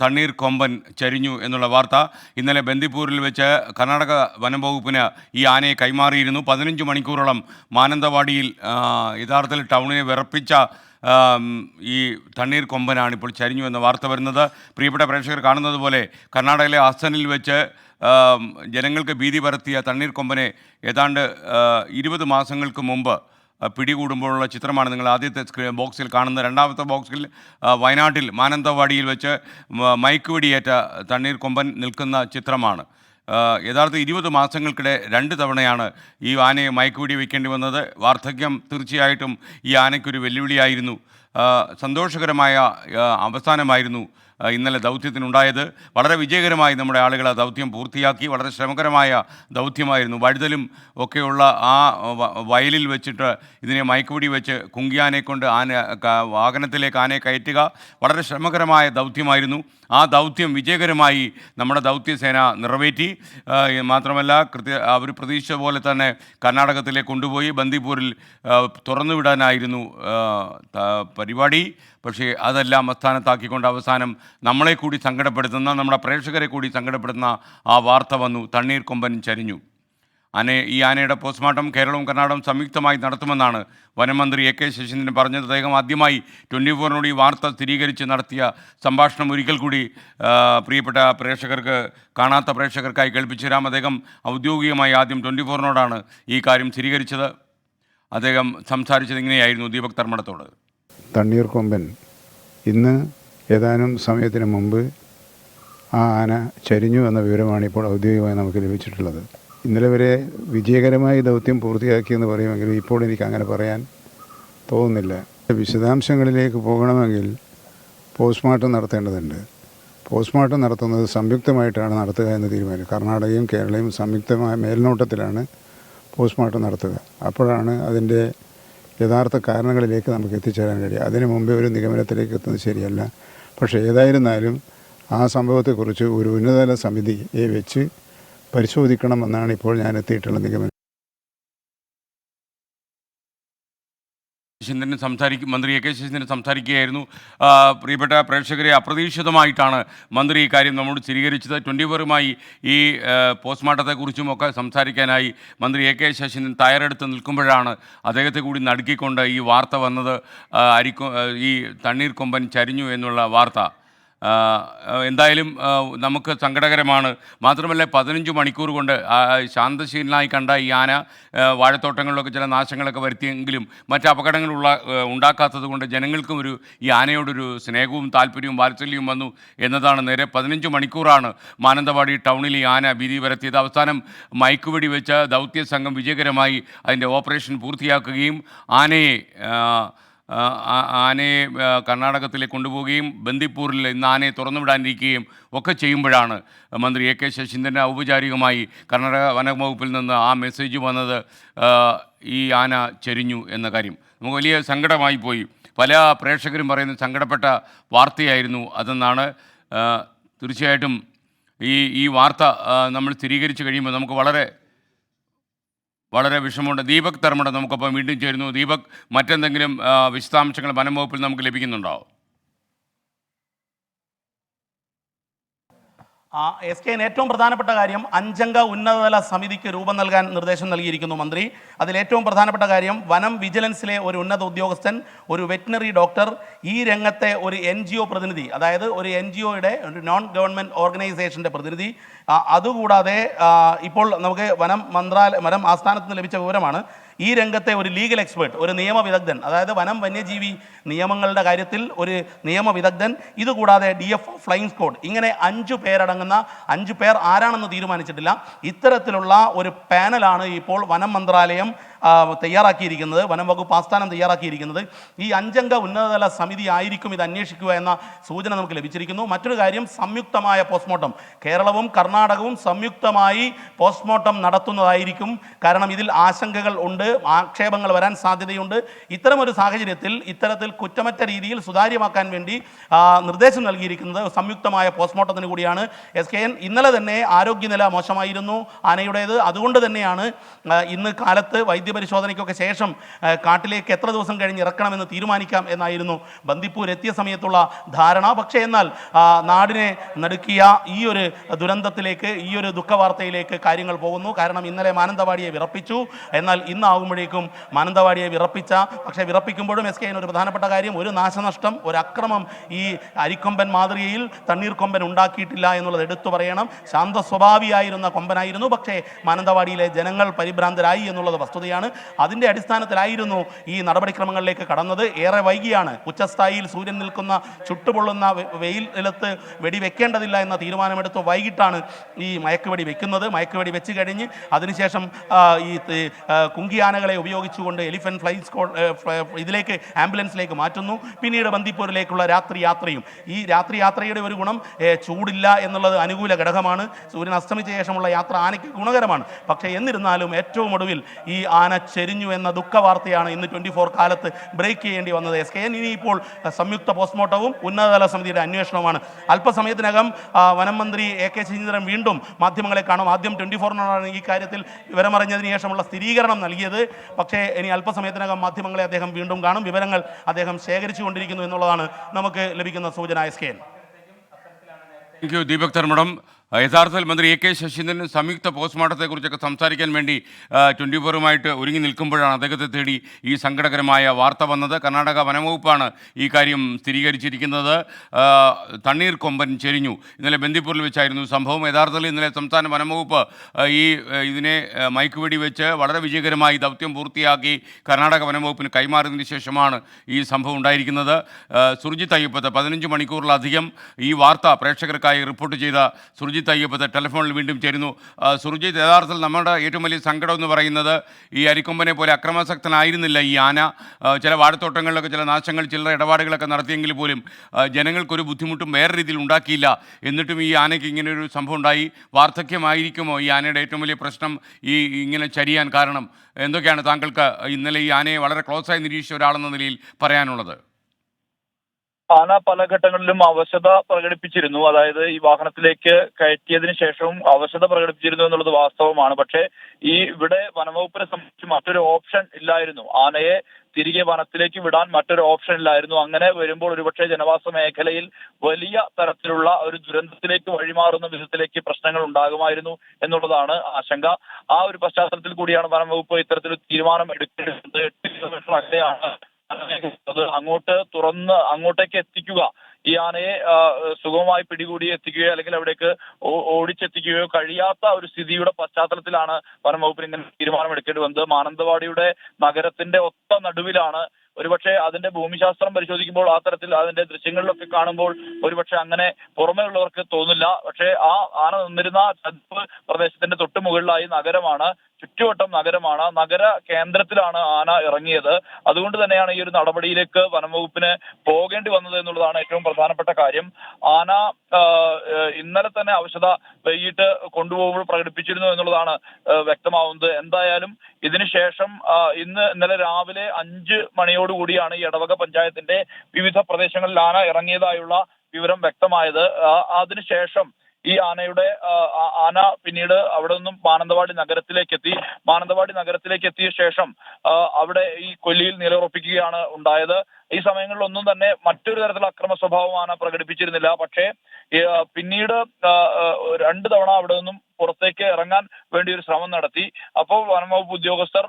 തണ്ണീർ കൊമ്പൻ ചരിഞ്ഞു എന്നുള്ള വാർത്ത ഇന്നലെ ബന്ദിപ്പൂരിൽ വെച്ച് കർണാടക വനം വകുപ്പിന് ഈ ആനയെ കൈമാറിയിരുന്നു. 15 മണിക്കൂറോളം മാനന്തവാടിയിൽ യഥാർത്ഥത്തിൽ ടൗണിനെ വിറപ്പിച്ച ഈ തണ്ണീർ കൊമ്പനാണ് ഇപ്പോൾ ചരിഞ്ഞു എന്ന വാർത്ത വരുന്നത്. പ്രിയപ്പെട്ട പ്രേക്ഷകർ കാണുന്നത് പോലെ കർണാടകയിലെ അസനിൽ വെച്ച് ജനങ്ങൾക്ക് ഭീതി പരത്തിയ തണ്ണീർ കൊമ്പനെ ഏതാണ്ട് 20 മാസങ്ങൾക്ക് മുമ്പ് പിടികൂടുമ്പോഴുള്ള ചിത്രമാണ് നിങ്ങൾ ആദ്യത്തെ ബോക്സിൽ കാണുന്നത്. രണ്ടാമത്തെ ബോക്സിൽ വയനാട്ടിൽ മാനന്തവാടിയിൽ വെച്ച് മയക്ക് വെടിയേറ്റ തണ്ണീർ കൊമ്പൻ നിൽക്കുന്ന ചിത്രമാണ്. യഥാർത്ഥ 20 മാസങ്ങൾക്കിടെ 2 തവണയാണ് ഈ ആനയെ മയക്കുവെടി വയ്ക്കേണ്ടി വന്നത്. വാർദ്ധക്യം തീർച്ചയായിട്ടും ഈ ആനയ്ക്കൊരു വെല്ലുവിളിയായിരുന്നു. സന്തോഷകരമായ അവസാനമായിരുന്നു ഇന്നലെ ദൗത്യത്തിനുണ്ടായത്. വളരെ വിജയകരമായി നമ്മുടെ ആളുകൾ ആ ദൗത്യം പൂർത്തിയാക്കി. വളരെ ശ്രമകരമായ ദൗത്യമായിരുന്നു. വഴുതലും ഒക്കെയുള്ള ആ വയലിൽ വെച്ചിട്ട് ഇതിനെ മയക്കുവെടി വെച്ച് കുങ്കിയാനെ കൊണ്ട് വാഹനത്തിലേക്ക് ആനയെ കയറ്റുക വളരെ ശ്രമകരമായ ദൗത്യമായിരുന്നു. ആ ദൗത്യം വിജയകരമായി നമ്മുടെ ദൗത്യസേന നിറവേറ്റി. മാത്രമല്ല അവർ പ്രതീക്ഷിച്ച പോലെ തന്നെ കർണാടകത്തിലേക്ക് കൊണ്ടുപോയി ബന്ദിപ്പൂരിൽ തുറന്നുവിടാനായിരുന്നു പരിപാടി. പക്ഷേ അതെല്ലാം അസ്ഥാനത്താക്കിക്കൊണ്ട് അവസാനം നമ്മളെ കൂടി സങ്കടപ്പെടുത്തുന്ന, നമ്മുടെ പ്രേക്ഷകരെ കൂടി സങ്കടപ്പെടുത്തുന്ന ആ വാർത്ത വന്നു. തണ്ണീർ കൊമ്പൻ ചരിഞ്ഞു. ഈ ആനയുടെ പോസ്റ്റ്മോർട്ടം കേരളവും കർണാടകവും സംയുക്തമായി നടത്തുമെന്നാണ് വനമന്ത്രി AK ശശീന്ദ്രൻ പറഞ്ഞത്. അദ്ദേഹം ആദ്യമായി 24-നോട് ഈ വാർത്ത സ്ഥിരീകരിച്ച് നടത്തിയ സംഭാഷണം ഒരിക്കൽ കൂടി പ്രിയപ്പെട്ട പ്രേക്ഷകർക്ക്, കാണാത്ത പ്രേക്ഷകർക്കായി കേൾപ്പിച്ചു തരാം. അദ്ദേഹം ഔദ്യോഗികമായി ആദ്യം 24-നോടാണ് ഈ കാര്യം സ്ഥിരീകരിച്ചത്. അദ്ദേഹം സംസാരിച്ചത് ഇങ്ങനെയായിരുന്നു ദീപക് ധർമ്മടത്തോട്. തണ്ണീർ കൊമ്പൻ ഇന്ന് ഏതാനും സമയത്തിന് മുമ്പ് ആ ആന ചരിഞ്ഞു എന്ന വിവരമാണ് ഇപ്പോൾ ഔദ്യോഗികമായി നമുക്ക് ലഭിച്ചിട്ടുള്ളത്. ഇന്നലെ വരെ വിജയകരമായി ദൗത്യം പൂർത്തിയാക്കിയെന്ന് പറയുമെങ്കിൽ ഇപ്പോൾ എനിക്ക് അങ്ങനെ പറയാൻ തോന്നുന്നില്ല. വിശദാംശങ്ങളിലേക്ക് പോകണമെങ്കിൽ പോസ്റ്റ്മോർട്ടം നടത്തേണ്ടതുണ്ട്. പോസ്റ്റ്മോർട്ടം നടത്തുന്നത് സംയുക്തമായിട്ടാണ് നടത്തുക എന്ന് തീരുമാനിക്കും. കർണാടകയും കേരളയും സംയുക്തമായ മേൽനോട്ടത്തിലാണ് പോസ്റ്റ്മോർട്ടം നടത്തുക. അപ്പോഴാണ് അതിൻ്റെ യഥാർത്ഥ കാരണങ്ങളിലേക്ക് നമുക്ക് എത്തിച്ചേരാൻ കഴിയും. അതിനു മുമ്പേ ഒരു നിഗമനത്തിലേക്ക് എത്തുന്നത് ശരിയല്ല. പക്ഷേ ഏതായിരുന്നാലും ആ സംഭവത്തെക്കുറിച്ച് ഒരു ഉന്നതതല സമിതിയെ വെച്ച് പരിശോധിക്കണമെന്നാണ് ഇപ്പോൾ ഞാൻ എത്തിയിട്ടുള്ള നിഗമനം. മന്ത്രി AK ശശീന്ദ്രൻ സംസാരിക്കുകയായിരുന്നു. പ്രിയപ്പെട്ട പ്രേക്ഷകരെ, അപ്രതീക്ഷിതമായിട്ടാണ് മന്ത്രി ഈ കാര്യം നമ്മോട് സ്ഥിരീകരിച്ചത്. 24-മായി ഈ പോസ്റ്റ്മോർട്ടത്തെക്കുറിച്ചും ഒക്കെ സംസാരിക്കാനായി മന്ത്രി AK ശശീന്ദ്രൻ തയ്യാറെടുത്ത് നിൽക്കുമ്പോഴാണ് അദ്ദേഹത്തെ കൂടി നടുക്കിക്കൊണ്ട് ഈ വാർത്ത വന്നത്. ഈ തണ്ണീർ കൊമ്പൻ ചരിഞ്ഞു എന്നുള്ള വാർത്ത എന്തായാലും നമുക്ക് സങ്കടകരമാണ്. മാത്രമല്ല 15 മണിക്കൂർ കൊണ്ട് ശാന്തശീലനായി കണ്ട ഈ ആന വാഴത്തോട്ടങ്ങളിലൊക്കെ ചില നാശങ്ങളൊക്കെ വരുത്തിയെങ്കിലും മറ്റ് അപകടങ്ങൾ ഉണ്ടാക്കാത്തത് കൊണ്ട് ജനങ്ങൾക്കും ഈ ആനയോടൊരു സ്നേഹവും താല്പര്യവും വാത്സല്യവും വന്നു എന്നതാണ് നേരെ. 15 മണിക്കൂറാണ് മാനന്തവാടി ടൗണിൽ ഈ ആന ഭീതി പരത്തിയത്. അവസാനം മയക്കുവെടി വെച്ച ദൗത്യ സംഘം വിജയകരമായി അതിൻ്റെ ഓപ്പറേഷൻ പൂർത്തിയാക്കുകയും ആനയെ കർണാടകത്തിലേക്ക് കൊണ്ടുപോവുകയും ബന്ദിപ്പൂരിൽ ഇന്ന് ആനയെ തുറന്നുവിടാനിരിക്കുകയും ഒക്കെ ചെയ്യുമ്പോഴാണ് മന്ത്രി AK ശശീന്ദ്രൻ ഔപചാരികമായി കർണാടക വനംവകുപ്പിൽ നിന്ന് ആ മെസ്സേജ് വന്നത്, ഈ ആന ചരിഞ്ഞു എന്ന കാര്യം. നമുക്ക് വലിയ സങ്കടമായി പോയി. പല പ്രേക്ഷകരും പറയുന്നത് സങ്കടപ്പെട്ട വാർത്തയായിരുന്നു അതെന്നാണ്. തീർച്ചയായിട്ടും ഈ വാർത്ത നമ്മൾ സ്ഥിരീകരിച്ച് കഴിയുമ്പോൾ നമുക്ക് വളരെ വിഷമമുണ്ട്. ദീപക് ധർമ്മടം നമുക്കൊപ്പം വീണ്ടും ചേരുന്നു. ദീപക്, മറ്റെന്തെങ്കിലും വിശദാംശങ്ങൾ വനം വകുപ്പിൽ നമുക്ക് ലഭിക്കുന്നുണ്ടോ? SKN ഏറ്റവും പ്രധാനപ്പെട്ട കാര്യം 5-അംഗ ഉന്നതതല സമിതിക്ക് രൂപം നൽകാൻ നിർദ്ദേശം നൽകിയിരിക്കുന്നു മന്ത്രി. അതിലേറ്റവും പ്രധാനപ്പെട്ട കാര്യം വനം വിജിലൻസിലെ ഒരു ഉന്നത ഉദ്യോഗസ്ഥൻ, ഒരു വെറ്റിനറി ഡോക്ടർ, ഈ രംഗത്തെ ഒരു NGO പ്രതിനിധി, അതായത് ഒരു NGOയുടെ ഒരു നോൺ ഗവൺമെൻറ് ഓർഗനൈസേഷൻ്റെ പ്രതിനിധി, അതുകൂടാതെ ഇപ്പോൾ നമുക്ക് വനം ആസ്ഥാനത്ത് നിന്ന് ലഭിച്ച വിവരമാണ്, ഈ രംഗത്തെ ഒരു ലീഗൽ എക്സ്പേർട്ട്, ഒരു നിയമവിദഗ്ധൻ, അതായത് വനം വന്യജീവി നിയമങ്ങളുടെ കാര്യത്തിൽ ഒരു നിയമവിദഗ്ധൻ, ഇതുകൂടാതെ DFO ഫ്ലൈയിങ് സ്ക്വാഡ്, ഇങ്ങനെ 5 പേരടങ്ങുന്ന 5 പേർ ആരാണെന്ന് തീരുമാനിച്ചിട്ടില്ല. ഇത്തരത്തിലുള്ള ഒരു പാനലാണ് ഇപ്പോൾ വനം മന്ത്രാലയം തയ്യാറാക്കിയിരിക്കുന്നത്, വനം വകുപ്പ് ആസ്ഥാനം തയ്യാറാക്കിയിരിക്കുന്നത്. ഈ 5-അംഗ ഉന്നതതല സമിതി ആയിരിക്കും ഇത് അന്വേഷിക്കുക എന്ന സൂചന നമുക്ക് ലഭിച്ചിരിക്കുന്നു. മറ്റൊരു കാര്യം, സംയുക്തമായ പോസ്റ്റ്മോർട്ടം, കേരളവും കർണാടകവും സംയുക്തമായി പോസ്റ്റ്മോർട്ടം നടത്തുന്നതായിരിക്കും. കാരണം ഇതിൽ ആശങ്കകൾ ഉണ്ട്, ആക്ഷേപങ്ങൾ വരാൻ സാധ്യതയുണ്ട്. ഇത്തരമൊരു സാഹചര്യത്തിൽ ഇത്തരത്തിൽ കുറ്റമറ്റ രീതിയിൽ സുതാര്യമാക്കാൻ വേണ്ടി നിർദ്ദേശം നൽകിയിരിക്കുന്നത് സംയുക്തമായ പോസ്റ്റ്മോർട്ടത്തിന് കൂടിയാണ്. SKN ഇന്നലെ തന്നെ ആരോഗ്യനില മോശമായിരുന്നു ആനയുടേത്. അതുകൊണ്ട് തന്നെയാണ് ഇന്ന് കാലത്ത് വൈദ്യപരിശോധനയ്ക്കൊക്കെ ശേഷം കാട്ടിലേക്ക് എത്ര ദിവസം കഴിഞ്ഞ് ഇറക്കണമെന്ന് തീരുമാനിക്കാം എന്നായിരുന്നു ബന്ദിപ്പൂർ എത്തിയ സമയത്തുള്ള ധാരണ. പക്ഷേ എന്നാൽ നാടിനെ നടുക്കിയ ഈ ഒരു ദുരന്തത്തിലേക്ക്, ഈ ഒരു ദുഃഖവാർത്തയിലേക്ക് കാര്യങ്ങൾ പോകുന്നു. കാരണം ഇന്നലെ മാനന്തവാടിയെ വിറപ്പിച്ചു. എന്നാൽ ഇന്നാകുമ്പോഴേക്കും മാനന്തവാടിയെ പക്ഷേ വിറപ്പിക്കുമ്പോഴും SKN ഒരു പ്രധാനപ്പെട്ട കാര്യം, ഒരു നാശനഷ്ടം, ഒരു അക്രമം ഈ അരിക്കൊമ്പൻ മാതൃകയിൽ തണ്ണീർക്കൊമ്പൻ ഉണ്ടാക്കിയിട്ടില്ല എന്നുള്ളത് എടുത്തു പറയണം. ശാന്ത സ്വഭാവിയായിരുന്ന കൊമ്പനായിരുന്നു. പക്ഷേ മാനന്തവാടിയിലെ ജനങ്ങൾ പരിഭ്രാന്തരായി എന്നുള്ളത് വസ്തുതയാണ്. അതിൻ്റെ അടിസ്ഥാനത്തിലായിരുന്നു ഈ നടപടിക്രമങ്ങളിലേക്ക് കടന്നത്. ഏറെ വൈകിയാണ് ഉച്ചസ്ഥായിയിൽ സൂര്യൻ നിൽക്കുന്ന ചുട്ടുപൊള്ളുന്ന വെയിലത്ത് വെടിവെക്കേണ്ടതില്ല എന്ന തീരുമാനമെടുത്ത് വൈകിട്ടാണ് ഈ മയക്കുവെടി വെക്കുന്നത്. മയക്കുവെടി വെച്ച് കഴിഞ്ഞ് അതിനുശേഷം ഈ കുങ്കിയാനകളെ ഉപയോഗിച്ചുകൊണ്ട് എലിഫന്റ് ഫ്ലൈ സ്ക്വാഡ് ഇതിലേക്ക് ആംബുലൻസിലേക്ക് മാറ്റുന്നു. പിന്നീട് ബന്ദിപ്പൂരിലേക്കുള്ള രാത്രി യാത്രയും. ഈ രാത്രി യാത്രയുടെ ഒരു ഗുണം ചൂടില്ല എന്നുള്ളത് അനുകൂല ഘടകമാണ്. സൂര്യൻ അസ്തമിച്ച ശേഷമുള്ള യാത്ര ആനയ്ക്ക് ഗുണകരമാണ്. പക്ഷേ എന്നിരുന്നാലും ഏറ്റവും ഒടുവിൽ ഈ ആന ചെരിഞ്ഞു എന്ന ദുഃഖവാർത്തയാണ് ഇന്ന് 24 കാലത്ത് ബ്രേക്ക് ചെയ്യേണ്ടി വന്നത് SKN. ഇനിയിപ്പോൾ സംയുക്ത പോസ്റ്റ്മോർട്ടവും ഉന്നതതല സമിതിയുടെ അന്വേഷണവുമാണ്. അല്പസമയത്തിനകം വനം മന്ത്രി AK ശശീന്ദ്രൻ വീണ്ടും മാധ്യമങ്ങളെ കാണും. ആദ്യം 24-നാണ് ഈ കാര്യത്തിൽ വിവരമറിഞ്ഞതിന് ശേഷമുള്ള സ്ഥിരീകരണം നൽകിയത്. പക്ഷേ ഇനി അല്പസമയത്തിനകം മാധ്യമങ്ങളെ അദ്ദേഹം വീണ്ടും കാണും. വിവരങ്ങൾ അദ്ദേഹം ശേഖരിച്ചു കൊണ്ടിരിക്കുന്നു എന്നുള്ളതാണ് നമുക്ക് ലഭിക്കുന്ന സൂചന. SKN. Thank you Deepak Dharmadam. യഥാർത്ഥത്തിൽ മന്ത്രി AK ശശീന്ദ്രൻ സംയുക്ത പോസ്റ്റ്മോർട്ടത്തെക്കുറിച്ചൊക്കെ സംസാരിക്കാൻ വേണ്ടി 24-മായിട്ട് ഒരുങ്ങി നിൽക്കുമ്പോഴാണ് അദ്ദേഹത്തെ തേടി ഈ സങ്കടകരമായ വാർത്ത വന്നത്. കർണാടക വനംവകുപ്പാണ് ഈ കാര്യം സ്ഥിരീകരിച്ചിരിക്കുന്നത്. തണ്ണീർക്കൊമ്പൻ ചെരിഞ്ഞു. ഇന്നലെ ബന്ദിപ്പൂരിൽ വെച്ചായിരുന്നു സംഭവം. യഥാർത്ഥത്തിൽ ഇന്നലെ സംസ്ഥാന വനംവകുപ്പ് ഇതിനെ മയക്കുവെടി വെച്ച് വളരെ വിജയകരമായി ദൗത്യം പൂർത്തിയാക്കി കർണാടക വനംവകുപ്പിന് കൈമാറിയതിന് ശേഷമാണ് ഈ സംഭവം ഉണ്ടായിരിക്കുന്നത്. സുർജിത്ത് അയ്യപ്പത്ത് 15 മണിക്കൂറിലധികം ഈ വാർത്ത പ്രേക്ഷകർക്കായി റിപ്പോർട്ട് ചെയ്ത സുർജിത്ത് അയ്യപ്പത്ത് ടെലിഫോണിൽ വീണ്ടും ചേരുന്നു. സുർജിത്ത്, യഥാർത്ഥത്തിൽ നമ്മുടെ ഏറ്റവും വലിയ സങ്കടം എന്ന് പറയുന്നത് ഈ അരിക്കൊമ്പനെ പോലെ അക്രമാസക്തനായിരുന്നില്ല ഈ ആന. ചില വാഴത്തോട്ടങ്ങളിലൊക്കെ ചില നാശങ്ങൾ, ചില്ലറ ഇടപാടുകളൊക്കെ നടത്തിയെങ്കിൽ പോലും ജനങ്ങൾക്കൊരു ബുദ്ധിമുട്ടും വേറെ രീതിയിൽ ഉണ്ടാക്കിയില്ല. എന്നിട്ടും ഈ ആനയ്ക്ക് ഇങ്ങനെ ഒരു സംഭവം ഉണ്ടായി. വാർദ്ധക്യമായിരിക്കുമോ ഈ ആനയുടെ ഏറ്റവും വലിയ പ്രശ്നം ഇങ്ങനെ ചരിയാൻ കാരണം? എന്തൊക്കെയാണ് താങ്കൾക്ക് ഇന്നലെ ഈ ആനയെ വളരെ ക്ലോസായി നിരീക്ഷിച്ച ഒരാളെന്ന നിലയിൽ പറയാനുള്ളത്? ആന പല ഘട്ടങ്ങളിലും അവശത പ്രകടിപ്പിച്ചിരുന്നു. അതായത് ഈ വാഹനത്തിലേക്ക് കയറ്റിയതിനു ശേഷവും അവശത പ്രകടിപ്പിച്ചിരുന്നു എന്നുള്ളത് വാസ്തവമാണ്. പക്ഷേ ഇവിടെ വനംവകുപ്പിനെ സംബന്ധിച്ച് മറ്റൊരു ഓപ്ഷൻ ഇല്ലായിരുന്നു. ആനയെ തിരികെ വനത്തിലേക്ക് വിടാൻ മറ്റൊരു ഓപ്ഷൻ ഇല്ലായിരുന്നു. അങ്ങനെ വരുമ്പോൾ ഒരുപക്ഷെ ജനവാസ മേഖലയിൽ വലിയ തരത്തിലുള്ള ഒരു ദുരന്തത്തിലേക്ക് വഴിമാറുന്ന വിധത്തിലേക്ക് പ്രശ്നങ്ങൾ ഉണ്ടാകുമായിരുന്നു എന്നുള്ളതാണ് ആശങ്ക. ആ ഒരു പശ്ചാത്തലത്തിൽ കൂടിയാണ് വനംവകുപ്പ് ഇത്തരത്തിലൊരു തീരുമാനം എടുക്കേണ്ടത്. 8 കിലോമീറ്റർ അകലെയാണ് അങ്ങോട്ടേക്ക് എത്തിക്കുക, ഈ ആനയെ സുഗമമായി പിടികൂടി എത്തിക്കുകയോ അല്ലെങ്കിൽ അവിടേക്ക് ഓടിച്ചെത്തിക്കുകയോ കഴിയാത്ത ഒരു സ്ഥിതിയുടെ പശ്ചാത്തലത്തിലാണ് വനംവകുപ്പിന് ഇങ്ങനെ തീരുമാനമെടുക്കേണ്ടി വന്നത്. മാനന്തവാടിയുടെ നഗരത്തിന്റെ ഒത്ത നടുവിലാണ്. ഒരുപക്ഷെ അതിന്റെ ഭൂമിശാസ്ത്രം പരിശോധിക്കുമ്പോൾ ആ തരത്തിൽ അതിന്റെ ദൃശ്യങ്ങളിലൊക്കെ കാണുമ്പോൾ ഒരുപക്ഷെ അങ്ങനെ പുറമേ ഉള്ളവർക്ക് തോന്നില്ല. പക്ഷേ ആ ആന നിന്നിരുന്ന ചതുപ്പ് പ്രദേശത്തിന്റെ തൊട്ട് മുകളിലായി നഗരമാണ്, ചുറ്റുവട്ടം നഗരമാണ്. നഗര കേന്ദ്രത്തിലാണ് ആന ഇറങ്ങിയത്. അതുകൊണ്ട് തന്നെയാണ് ഈ ഒരു നടപടിയിലേക്ക് വനംവകുപ്പിന് പോകേണ്ടി വന്നത് എന്നുള്ളതാണ് ഏറ്റവും പ്രധാനപ്പെട്ട കാര്യം. ആന ഇന്നലെ തന്നെ അവശത വൈകിട്ട് കൊണ്ടുപോകുമ്പോൾ പ്രകടിപ്പിച്ചിരുന്നു എന്നുള്ളതാണ് വ്യക്തമാവുന്നത്. എന്തായാലും ഇതിനുശേഷം ഇന്നലെ രാവിലെ 5 മണിയോടുകൂടിയാണ് ഈ എടവക പഞ്ചായത്തിന്റെ വിവിധ പ്രദേശങ്ങളിൽ ആന ഇറങ്ങിയതായുള്ള വിവരം വ്യക്തമായത്. അതിനുശേഷം ഈ ആന പിന്നീട് അവിടെ നിന്നും മാനന്തവാടി നഗരത്തിലേക്ക് എത്തിയ ശേഷം അവിടെ ഈ കൊല്ലിയിൽ നിലയുറപ്പിക്കുകയാണ് ഉണ്ടായത്. ഈ സമയങ്ങളിലൊന്നും തന്നെ മറ്റൊരു തരത്തിലുള്ള അക്രമ സ്വഭാവം ആന പ്രകടിപ്പിച്ചിരുന്നില്ല. പക്ഷേ പിന്നീട് 2 തവണ അവിടെ നിന്നും പുറത്തേക്ക് ഇറങ്ങാൻ വേണ്ടി ഒരു ശ്രമം നടത്തി. അപ്പോൾ വനംവകുപ്പ് ഉദ്യോഗസ്ഥർ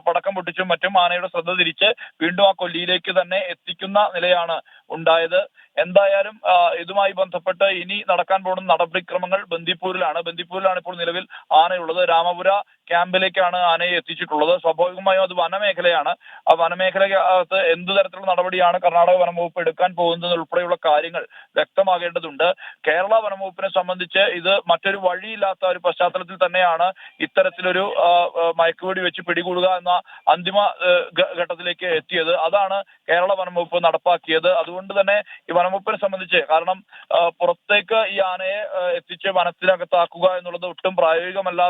പടക്കം പൊട്ടിച്ചും മറ്റും ആനയുടെ ശ്രദ്ധ തിരിച്ച് വീണ്ടും ആ കൊല്ലിയിലേക്ക് തന്നെ എത്തിക്കുന്ന നിലയാണ് ഉണ്ടായത്. എന്തായാലും ഇതുമായി ബന്ധപ്പെട്ട് ഇനി നടക്കാൻ പോകുന്ന നടപടിക്രമങ്ങൾ ബന്ദിപ്പൂരിലാണ് ഇപ്പോൾ നിലവിൽ ആനയുള്ളത്. രാമപുര ക്യാമ്പിലേക്കാണ് ആനയെ എത്തിച്ചിട്ടുള്ളത്. സ്വാഭാവികമായും അത് വനമേഖലയാണ്. ആ വനമേഖലകത്ത് എന്ത് തരത്തിലുള്ള നടപടിയാണ് കർണാടക വനംവകുപ്പ് എടുക്കാൻ പോകുന്നത് ഉൾപ്പെടെയുള്ള കാര്യങ്ങൾ വ്യക്തമാകേണ്ടതുണ്ട്. കേരള വനംവകുപ്പിനെ സംബന്ധിച്ച് ഇത് മറ്റൊരു വഴിയില്ലാത്ത ഒരു പശ്ചാത്തലത്തിൽ തന്നെയാണ് ഇത്തരത്തിലൊരു മയക്കുവെടി വെച്ച് പിടികൂടുക എന്ന അന്തിമ ഘട്ടത്തിലേക്ക് എത്തിയത്. അതാണ് കേരള വനംവകുപ്പ് നടപ്പാക്കിയത്. അതുകൊണ്ട് തന്നെ ഈ വനംവകുപ്പിനെ സംബന്ധിച്ച്, കാരണം പുറത്തേക്ക് ഈ ആനയെ എത്തിച്ച് വനത്തിനകത്താക്കുക എന്നുള്ളത് ഒട്ടും പ്രായോഗികമല്ല.